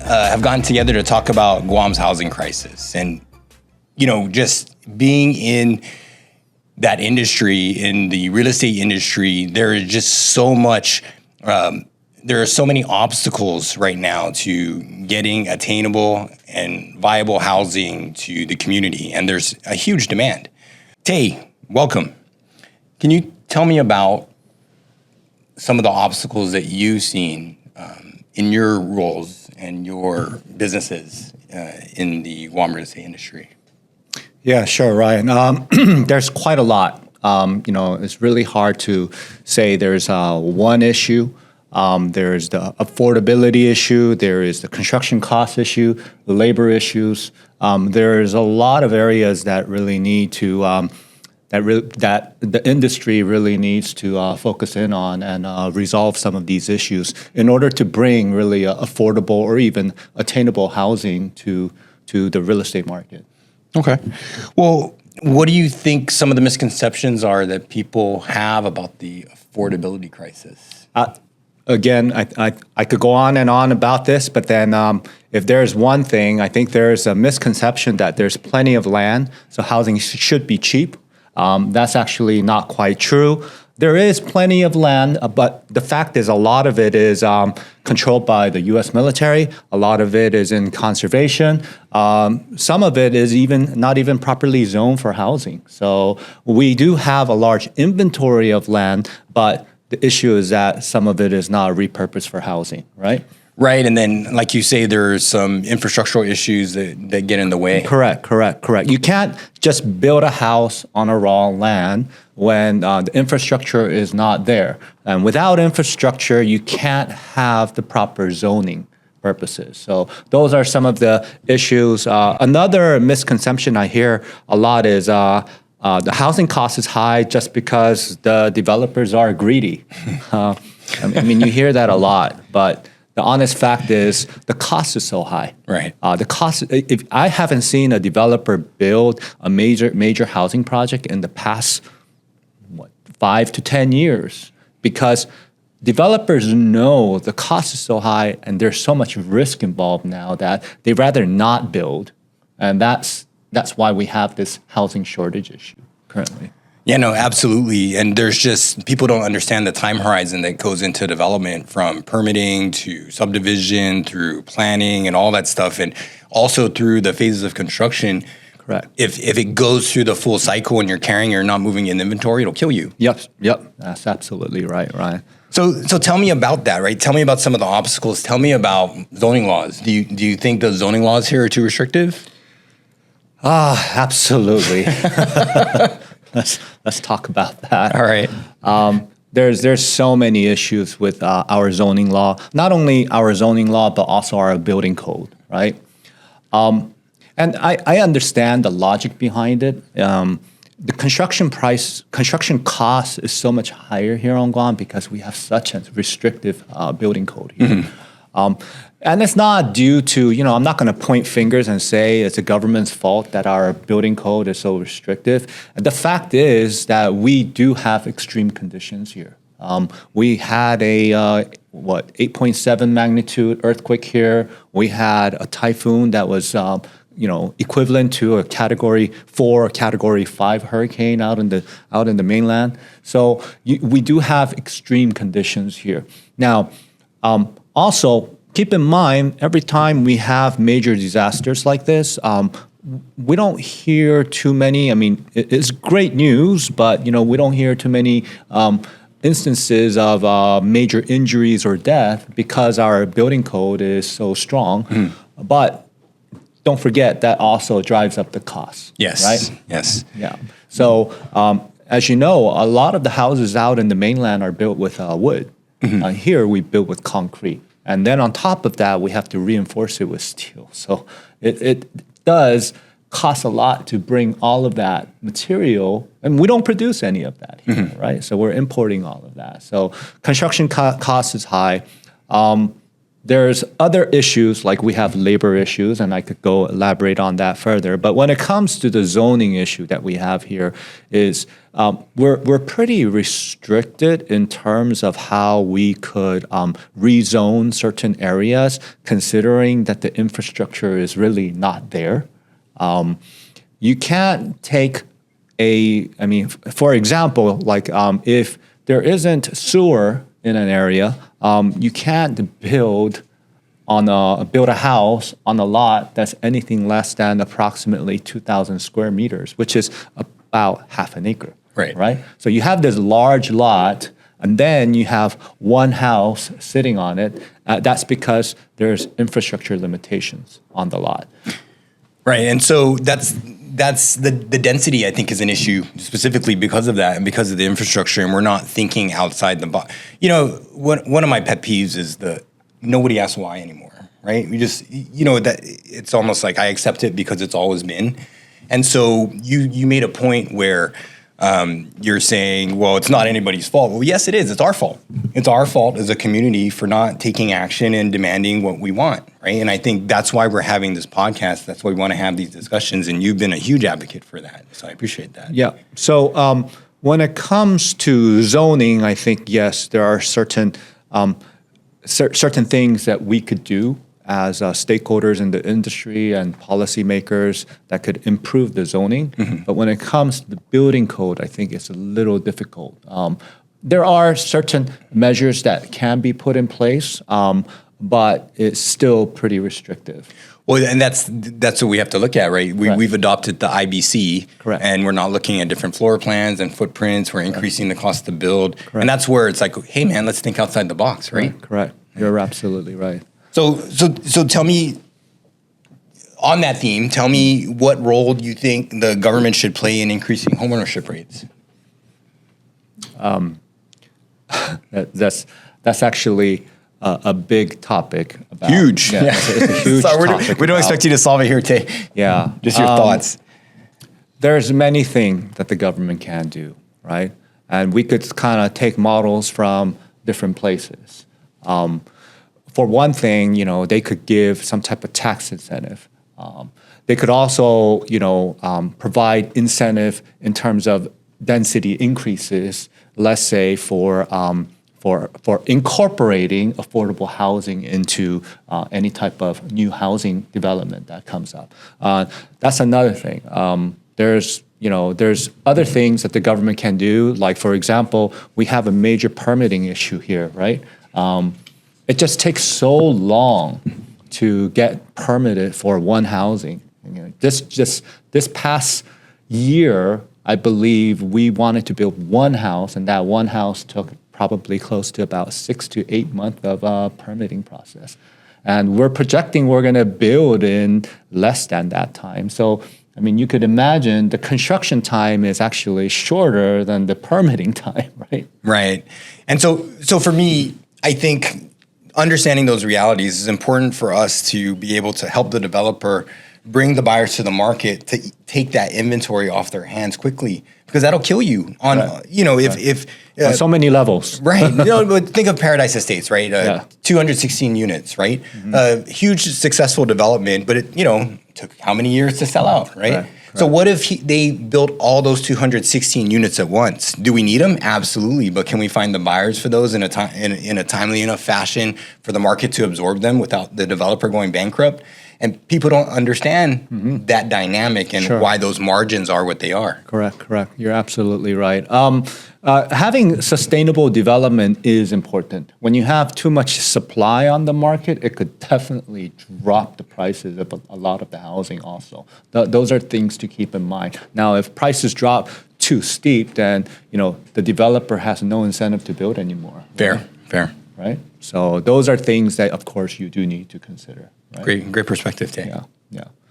have gotten together to talk about Guam's housing crisis. And, just being in that industry, in the real estate industry, there is just so much, there are so many obstacles right now to getting attainable and viable housing to the community. And there's a huge demand. Tay, welcome. Can you tell me about some of the obstacles that you've seen in your roles and your businesses in the Guam real estate industry? Yeah, sure, Ryan. There's quite a lot. It's really hard to say there's one issue. There's the affordability issue. There is the construction cost issue, the labor issues. There's a lot of areas that really need to that the industry really needs to focus in on and resolve some of these issues in order to bring really affordable or even attainable housing to the real estate market. Okay. Well, what do you think some of the misconceptions are that people have about the affordability crisis? Again, I could go on and on about this, but then if there's one thing, I think there's a misconception that there's plenty of land, so housing should be cheap. That's actually not quite true. There is plenty of land, but the fact is a lot of it is controlled by the U.S. military. A lot of it is in conservation. Some of it is not even properly zoned for housing. So we do have a large inventory of land, but the issue is that some of it is not repurposed for housing, right? Right, and then, like you say, there's some infrastructural issues that get in the way. Correct. You can't just build a house on a raw land when the infrastructure is not there. And without infrastructure, you can't have the proper zoning purposes. So those are some of the issues. Another misconception I hear a lot is the housing cost is high just because the developers are greedy. You hear that a lot, but the honest fact is the cost is so high. Right. The cost. If I haven't seen a developer build a major housing project in the past 5 to 10 years, because developers know the cost is so high and there's so much risk involved now that they rather not build, and that's why we have this housing shortage issue currently. Yeah, no, absolutely. And there's just, people don't understand the time horizon that goes into development, from permitting to subdivision through planning and all that stuff, and also through the phases of construction. Correct. If it goes through the full cycle and you're not moving in inventory, it'll kill you. Yep. That's absolutely right, Ryan. So tell me about that, right? Tell me about some of the obstacles. Tell me about zoning laws. Do you think the zoning laws here are too restrictive? Absolutely. Let's talk about that. All right. There's so many issues with our zoning law. Not only our zoning law, but also our building code, right? And I understand the logic behind it. The construction cost is so much higher here on Guam because we have such a restrictive building code here. Mm-hmm. And it's not due to, I'm not going to point fingers and say it's the government's fault that our building code is so restrictive. The fact is that we do have extreme conditions here. We had a 8.7 magnitude earthquake here. We had a typhoon that was equivalent to a Category 4 or Category 5 hurricane out in the mainland. So we do have extreme conditions here. Now, also, keep in mind, every time we have major disasters like this, we don't hear too many. It's great news, but we don't hear too many instances of major injuries or death because our building code is so strong. Mm. But don't forget that also drives up the cost. Yes. Right? Yes. Yeah. So as you know, a lot of the houses out in the mainland are built with wood. Mm-hmm. Here we build with concrete. And then on top of that, we have to reinforce it with steel. So it does cost a lot to bring all of that material, and we don't produce any of that here, mm-hmm. right? So we're importing all of that. So construction cost is high. there's other issues, like we have labor issues, and I could go elaborate on that further. But when it comes to the zoning issue that we have here is we're pretty restricted in terms of how we could rezone certain areas, considering that the infrastructure is really not there. You can't take for example, like if there isn't sewer in an area, you can't build a house on a lot that's anything less than approximately 2,000 square meters, which is about half an acre. Right. So you have this large lot, and then you have one house sitting on it. That's because there's infrastructure limitations on the lot. Right, and so that's the density, I think, is an issue specifically because of that and because of the infrastructure, and we're not thinking outside the box. One of my pet peeves is nobody asks why anymore, right? We just, that it's almost like I accept it because it's always been. And so you made a point where you're saying, well, it's not anybody's fault. Well, yes, it is. It's our fault. It's our fault as a community for not taking action and demanding what we want, right? And I think that's why we're having this podcast. That's why we want to have these discussions, and you've been a huge advocate for that. So I appreciate that. Yeah. So when it comes to zoning, I think, yes, there are certain things that we could do as stakeholders in the industry and policymakers that could improve the zoning. Mm-hmm. But when it comes to the building code, I think it's a little difficult. There are certain measures that can be put in place, but it's still pretty restrictive. Well, and that's what we have to look at, right? We've adopted the IBC, correct, and we're not looking at different floor plans and footprints. We're increasing the cost to build. Correct. And that's where it's like, hey, man, let's think outside the box, right? Correct. You're absolutely right. So tell me, on that theme, tell me what role do you think the government should play in increasing homeownership rates? That's actually a big topic. Huge. Yeah. It's a huge topic. We don't expect you to solve it here today. Yeah. Just your thoughts. There's many things that the government can do, right? And we could kind of take models from different places. For one thing, they could give some type of tax incentive. They could also, provide incentive in terms of density increases. Let's say for incorporating affordable housing into any type of new housing development that comes up. That's another thing. There's other things that the government can do. Like, for example, we have a major permitting issue here, right? It just takes so long to get permitted for one housing. This past year, I believe we wanted to build one house, and that one house took probably close to about 6 to 8 months of permitting process. And we're projecting we're going to build in less than that time. So, you could imagine the construction time is actually shorter than the permitting time, right? Right. And so for me, I think understanding those realities is important for us to be able to help the developer bring the buyers to the market to take that inventory off their hands quickly, because that'll kill you on, if on so many levels. Right. But think of Paradise Estates, right? 216 units, right? Mm-hmm. Huge successful development, but it, took how many years to sell out, right? So what if they built all those 216 units at once? Do we need them? Absolutely. But can we find the buyers for those in a timely enough fashion for the market to absorb them without the developer going bankrupt? And people don't understand that dynamic and why those margins are what they are. Correct. You're absolutely right. Having sustainable development is important. When you have too much supply on the market, it could definitely drop the prices of a lot of the housing also. Those are things to keep in mind. Now, if prices drop too steep, then the developer has no incentive to build anymore. Fair. Right? So those are things that, of course, you do need to consider. Right? Great perspective, Tay. Yeah.